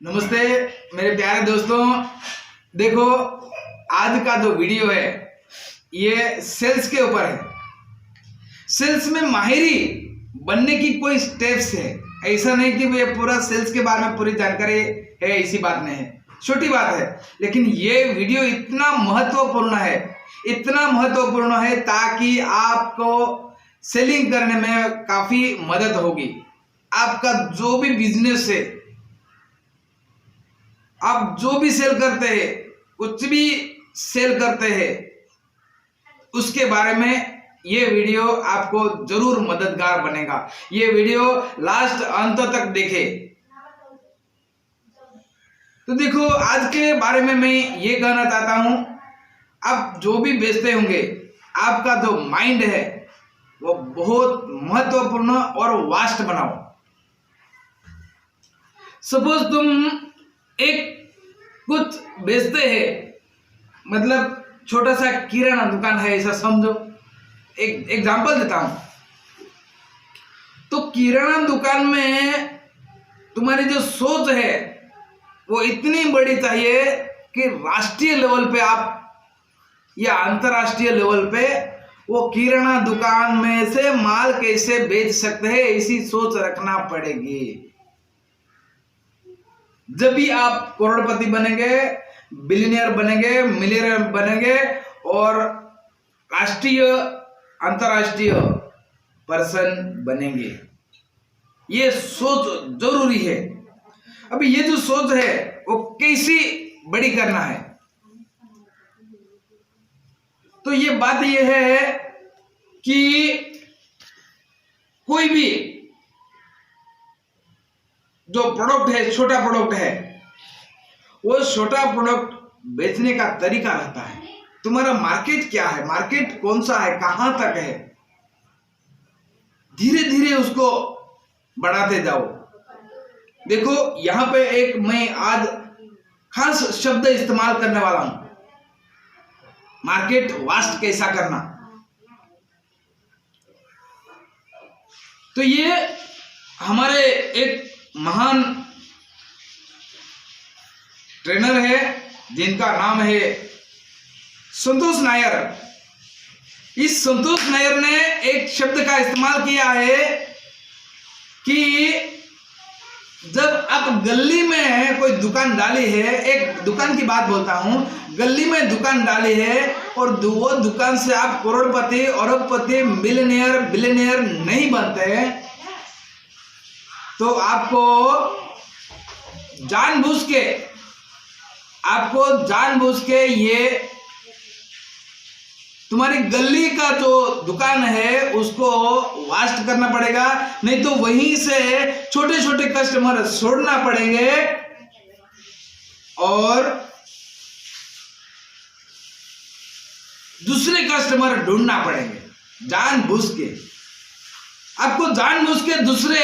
नमस्ते मेरे प्यारे दोस्तों। देखो, आज का जो वीडियो है ये सेल्स के ऊपर है। सेल्स में माहिरी बनने की कोई स्टेप्स है। ऐसा नहीं कि ये पूरा सेल्स के बारे में पूरी जानकारी है, ऐसी बात नहीं है, छोटी बात है। लेकिन ये वीडियो इतना महत्वपूर्ण है, इतना महत्वपूर्ण है ताकि आपको सेलिंग करने में काफी मदद होगी। आपका जो भी बिजनेस है, आप जो भी सेल करते हैं, कुछ भी सेल करते हैं, उसके बारे में ये वीडियो आपको जरूर मददगार बनेगा। ये वीडियो लास्ट अंत तक देखे। तो देखो, आज के बारे में मैं ये कहना चाहता हूं, आप जो भी बेचते होंगे, आपका जो माइंड है वो बहुत महत्वपूर्ण और वास्ट बनाओ। सपोज तुम एक कुछ बेचते हैं, मतलब छोटा सा किराना दुकान है, ऐसा समझो। एक एग्जांपल देता हूं। तो किराना दुकान में तुम्हारी जो सोच है वो इतनी बड़ी चाहिए कि राष्ट्रीय लेवल पे आप या अंतर्राष्ट्रीय लेवल पे वो किराना दुकान में से माल कैसे बेच सकते हैं, ऐसी सोच रखना पड़ेगी। जब भी आप करोड़पति बनेंगे, बिलियनियर बनेंगे, मिलियनियर बनेंगे और राष्ट्रीय अंतर्राष्ट्रीय पर्सन बनेंगे। ये सोच जरूरी है। अभी ये जो सोच है वो कैसी बड़ी करना है, तो ये बात ये है कि कोई भी जो प्रोडक्ट है, छोटा प्रोडक्ट है, वो छोटा प्रोडक्ट बेचने का तरीका रहता है। तुम्हारा मार्केट क्या है, मार्केट कौन सा है, कहां तक है, धीरे धीरे उसको बढ़ाते जाओ। देखो, यहां पे एक मैं आज खास शब्द इस्तेमाल करने वाला हूं, मार्केट वास्ट कैसा करना। तो ये हमारे एक महान ट्रेनर है जिनका नाम है संतोष नायर। इस संतोष नायर ने एक शब्द का इस्तेमाल किया है कि जब आप गली में कोई दुकान डाली है, एक दुकान की बात बोलता हूं, गली में दुकान डाली है और वो दुकान से आप करोड़पति, अरबपति, मिलियनियर, बिलियनियर नहीं बनते, तो आपको जानबूझ के ये तुम्हारी गली का जो दुकान है उसको वास्ट करना पड़ेगा। नहीं तो वहीं से छोटे छोटे कस्टमर छोड़ना पड़ेंगे और दूसरे कस्टमर ढूंढना पड़ेंगे। जानबूझ के आपको दूसरे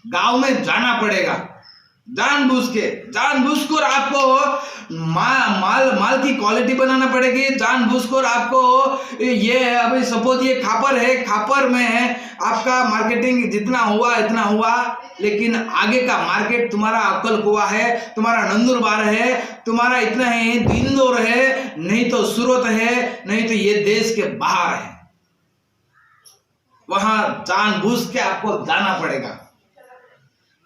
गांव में जाना पड़ेगा। जानबूझकर आपको माल की क्वालिटी बनाना पड़ेगी। जानबूझकर आपको ये, अभी सपोज ये खापर है, खापर में आपका मार्केटिंग जितना हुआ इतना हुआ, लेकिन आगे का मार्केट तुम्हारा अक्कल कुआ है, तुम्हारा नंदुरबार है, तुम्हारा इतना है, इंदौर है, नहीं तो सूरत है, नहीं तो ये देश के बाहर है। वहां जानबूझ के आपको जाना पड़ेगा।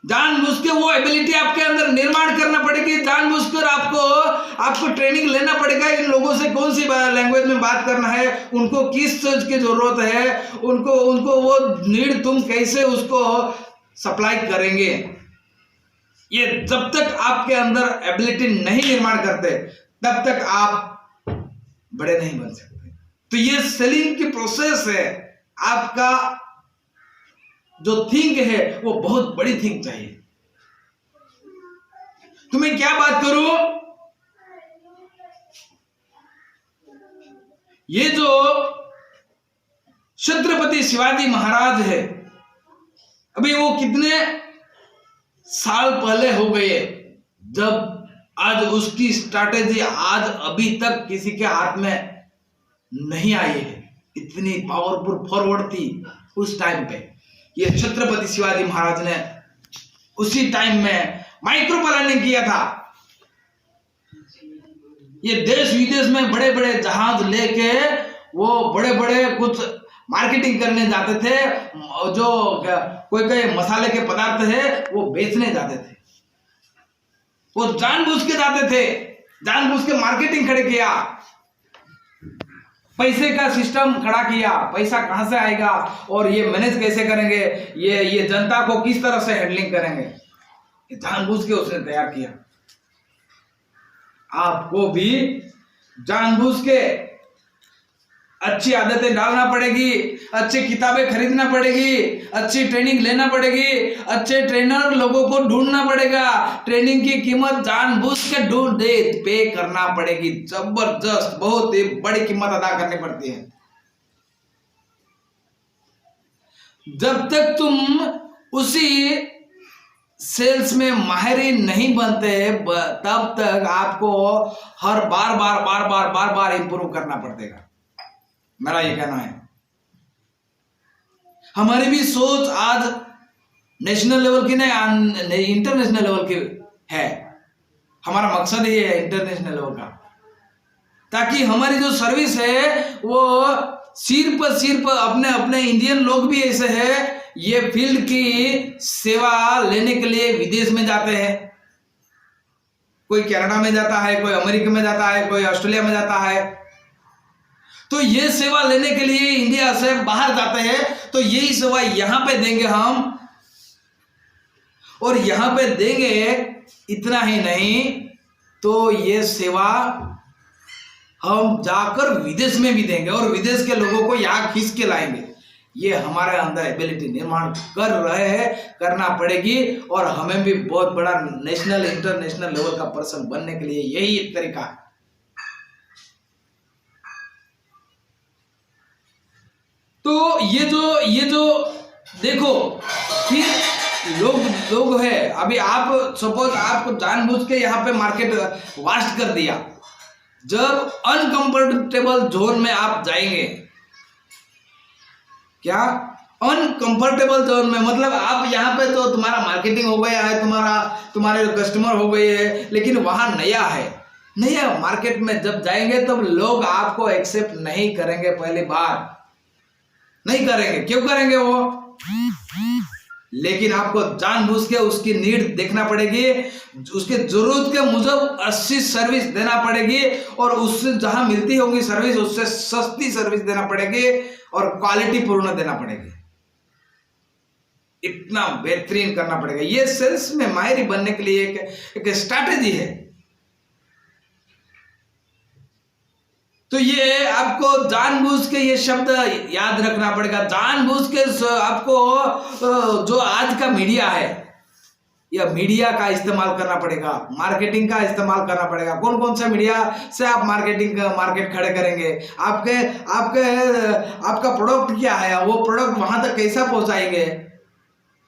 जानबूझ के वो एबिलिटी आपके अंदर निर्माण करना पड़ेगी। जानबूझकर आपको ट्रेनिंग लेना पड़ेगा। इन लोगों से कौन सी लैंग्वेज में बात करना है, उनको किस चीज की जरूरत है, उनको वो नीड तुम कैसे उसको सप्लाई करेंगे। ये जब तक आपके अंदर एबिलिटी नहीं निर्माण करते तब तक आप बड़े नहीं बन सकते। तो ये सेलिंग की प्रोसेस है। आपका जो थिंक है वो बहुत बड़ी थिंक चाहिए। तो मैं क्या बात करूं, ये जो छत्रपति शिवाजी महाराज है, अभी वो कितने साल पहले हो गए जब आज उसकी स्ट्रैटेजी आज अभी तक किसी के हाथ में नहीं आई है। इतनी पावरफुल फॉरवर्ड थी उस टाइम पे। ये छत्रपति शिवाजी महाराज ने उसी टाइम में माइक्रो प्लानिंग किया था। ये देश विदेश में बड़े बड़े जहाज लेके वो बड़े बड़े कुछ मार्केटिंग करने जाते थे, जो कोई मसाले के पदार्थ है वो बेचने जाते थे। वो जानबूझ के जाते थे, जानबूझ के मार्केटिंग खड़े किया, पैसे का सिस्टम खड़ा किया, पैसा कहां से आएगा और ये मैनेज कैसे करेंगे, ये जनता को किस तरह से हैंडलिंग करेंगे, ये जानबूझ के उसने तैयार किया। आपको भी जानबूझ के अच्छी आदतें डालना पड़ेगी, अच्छी किताबें खरीदना पड़ेगी, अच्छी ट्रेनिंग लेना पड़ेगी, अच्छे ट्रेनर लोगों को ढूंढना पड़ेगा, ट्रेनिंग की कीमत जानबूझ के ढूंढ दे पे करना पड़ेगी, जबरदस्त बहुत ही बड़ी कीमत अदा करनी पड़ती है। जब तक तुम उसी सेल्स में माहिर नहीं बनते तब तक आपको हर बार इंप्रूव करना पड़ेगा, मेरा ये कहना है। हमारी भी सोच आज नेशनल लेवल की नहीं इंटरनेशनल लेवल की है। हमारा मकसद ये है इंटरनेशनल लेवल का, ताकि हमारी जो सर्विस है वो सिर्फ अपने अपने इंडियन लोग भी ऐसे हैं, ये फील्ड की सेवा लेने के लिए विदेश में जाते हैं। कोई कनाडा में जाता है, कोई अमेरिका में जाता है, कोई ऑस्ट्रेलिया में जाता है। तो ये सेवा लेने के लिए इंडिया से बाहर जाते हैं, तो यही सेवा यहां पे देंगे हम, और यहां पे देंगे इतना ही नहीं तो ये सेवा हम जाकर विदेश में भी देंगे और विदेश के लोगों को यहां खींच के लाएंगे। ये हमारे अंदर एबिलिटी निर्माण कर रहे हैं, करना पड़ेगी, और हमें भी बहुत बड़ा नेशनल इंटरनेशनल लेवल का पर्सन बनने के लिए यही एक तरीका है। तो ये जो देखो, फिर लोग है, अभी आप सपोज आप जानबूझ के यहाँ पे मार्केट वास्ट कर दिया, जब अनकंफर्टेबल जोन में आप जाएंगे, क्या अनकंफर्टेबल जोन में मतलब आप यहाँ पे तो तुम्हारा मार्केटिंग हो गया है, तुम्हारे कस्टमर हो गए हैं, लेकिन वहां नया मार्केट में जब जाएंगे तब लोग आपको एक्सेप्ट नहीं करेंगे, पहली बार नहीं करेंगे। क्यों करेंगे वो? लेकिन आपको जानबूझ के उसकी नीड देखना पड़ेगी, उसके जरूरत के मुजब अच्छी सर्विस देना पड़ेगी, और उससे जहां मिलती होगी सर्विस उससे सस्ती सर्विस देना पड़ेगी और क्वालिटी पूर्ण देना पड़ेगी। इतना बेहतरीन करना पड़ेगा। ये सेल्स में माहिर बनने के लिए एक स्ट्रैटेजी है। तो ये आपको जानबूझ के ये शब्द याद रखना पड़ेगा। जानबूझ के आपको जो आज का मीडिया है, यह मीडिया का इस्तेमाल करना पड़ेगा, मार्केटिंग का इस्तेमाल करना पड़ेगा। कौन कौन सा मीडिया से आप मार्केट खड़े करेंगे? आपका प्रोडक्ट क्या है, वो प्रोडक्ट वहां तक कैसा पहुंचाएंगे,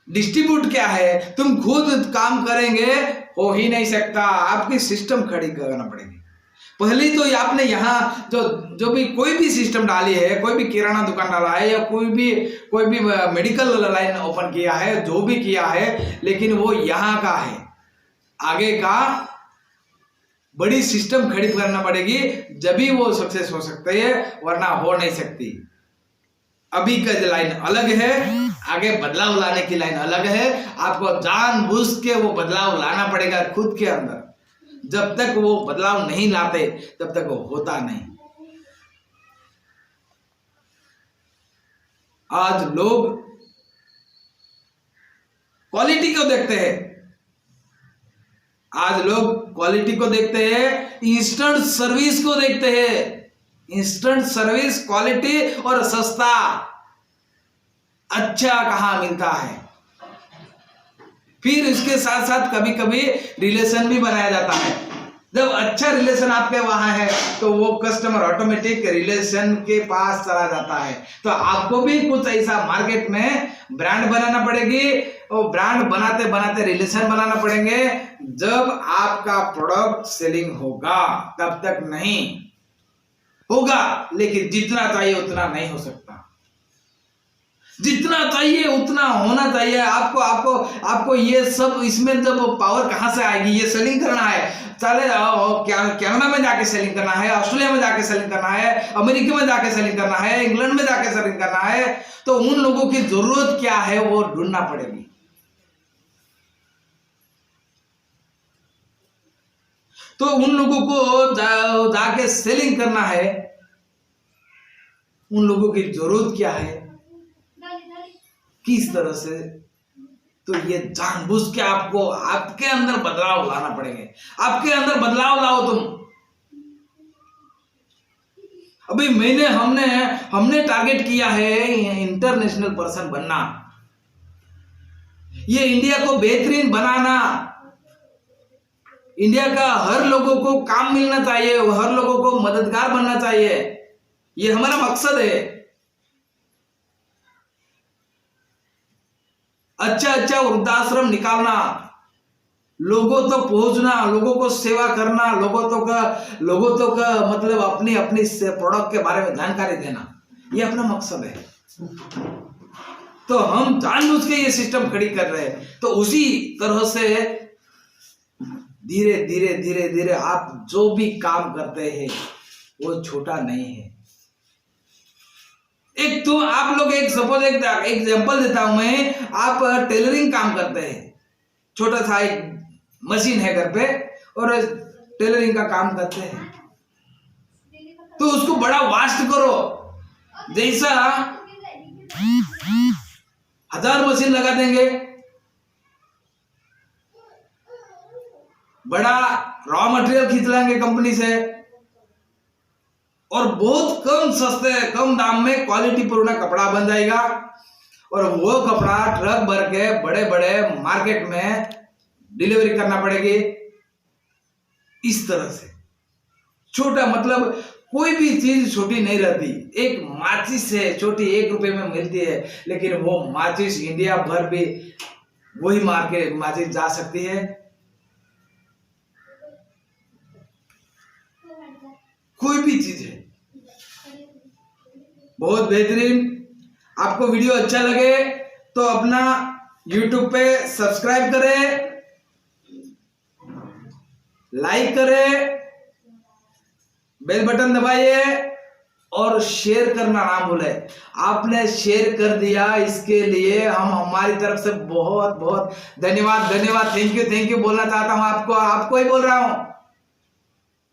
डिस्ट्रीब्यूट क्या है? तुम खुद काम करेंगे हो ही नहीं सकता, आपकी सिस्टम खड़ी करना पड़ेगी। पहले तो आपने यहाँ जो भी कोई भी सिस्टम डाली है, कोई भी किराना दुकान डाला है या कोई भी मेडिकल लाइन ओपन किया है, जो भी किया है, लेकिन वो यहाँ का है, आगे का बड़ी सिस्टम खड़ी करना पड़ेगी, जब भी वो सक्सेस हो सकते है, वरना हो नहीं सकती। अभी का लाइन अलग है, आगे बदलाव लाने की लाइन अलग है। आपको जानबूझ के वो बदलाव लाना पड़ेगा खुद के अंदर। जब तक वो बदलाव नहीं लाते तब तक वो होता नहीं। आज लोग क्वालिटी को देखते हैं, आज लोग क्वालिटी को देखते हैं, इंस्टेंट सर्विस को देखते हैं। इंस्टेंट सर्विस, क्वालिटी और सस्ता, अच्छा कहां मिलता है। फिर इसके साथ साथ कभी कभी रिलेशन भी बनाया जाता है। जब अच्छा रिलेशन आपके वहां है तो वो कस्टमर ऑटोमेटिक रिलेशन के पास चला जाता है। तो आपको भी कुछ ऐसा मार्केट में ब्रांड बनाना पड़ेगी, और ब्रांड बनाते बनाते रिलेशन बनाना पड़ेंगे। जब आपका प्रोडक्ट सेलिंग होगा, तब तक नहीं होगा, लेकिन जितना चाहिए उतना नहीं हो सकता। जितना चाहिए उतना होना चाहिए। आपको आपको आपको ये सब, इसमें जब पावर कहाँ से आएगी? ये सेलिंग करना है, चले कनाडा में जाके सेलिंग करना है, ऑस्ट्रेलिया में जाके सेलिंग करना है, अमेरिका में जाके सेलिंग करना है, इंग्लैंड में जाके सेलिंग करना है, तो उन लोगों की जरूरत क्या है वो ढूंढना पड़ेगी। तो उन लोगों को जाके सेलिंग करना है, उन लोगों की जरूरत क्या है, किस तरह से, तो ये जानबूझ के आपको आपके अंदर बदलाव लाना पड़ेंगे। आपके अंदर बदलाव लाओ तुम। अभी हमने टारगेट किया है इंटरनेशनल पर्सन बनना, ये इंडिया को बेहतरीन बनाना, इंडिया का हर लोगों को काम मिलना चाहिए, हर लोगों को मददगार बनना चाहिए, ये हमारा मकसद है। अच्छा वृद्धाश्रम निकालना, लोगों तक पहुंचना, लोगों को सेवा करना, लोगों तक मतलब अपनी प्रोडक्ट के बारे में जानकारी देना, ये अपना मकसद है। तो हम जानबूझ के ये सिस्टम खड़ी कर रहे हैं। तो उसी तरह से धीरे धीरे धीरे धीरे आप जो भी काम करते हैं वो छोटा नहीं है। एक तो आप लोग एक एग्जांपल देता हूं मैं, आप टेलरिंग काम करते हैं, छोटा सा एक मशीन है घर पे और टेलरिंग का काम करते हैं, तो उसको बड़ा वास्ट करो, जैसा 1000 मशीन लगा देंगे, बड़ा रॉ मटेरियल खींच लेंगे कंपनी से और बहुत कम दाम में क्वालिटी पूर्ण कपड़ा बन जाएगा, और वो कपड़ा ट्रक भर के बड़े बड़े मार्केट में डिलीवरी करना पड़ेगी। इस तरह से छोटा, मतलब कोई भी चीज छोटी नहीं रहती। एक माचिस है, छोटी 1 रुपए में मिलती है, लेकिन वो माचिस इंडिया भर भी वही मार्केट माचिस जा सकती है। कोई भी चीज है बहुत बेहतरीन। आपको वीडियो अच्छा लगे तो अपना YouTube पे सब्सक्राइब करें, लाइक करें, बेल बटन दबाइए और शेयर करना ना भूले। आपने शेयर कर दिया, इसके लिए हम हमारी तरफ से बहुत बहुत धन्यवाद थैंक यू बोलना चाहता हूं। आपको ही बोल रहा हूं,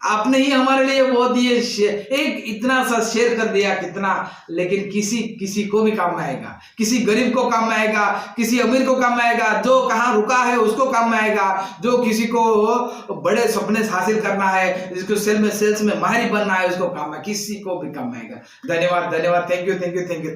आपने ही हमारे लिए बहुत ये एक इतना सा शेयर कर दिया, कितना, लेकिन किसी को भी काम में आएगा, किसी गरीब को काम में आएगा, किसी अमीर को काम में आएगा, जो कहाँ रुका है उसको काम में आएगा, जो किसी को बड़े सपने हासिल करना है, जिसको सेल्स में माहिर बनना है उसको काम में, किसी को भी काम में आएगा। धन्यवाद थैंक यू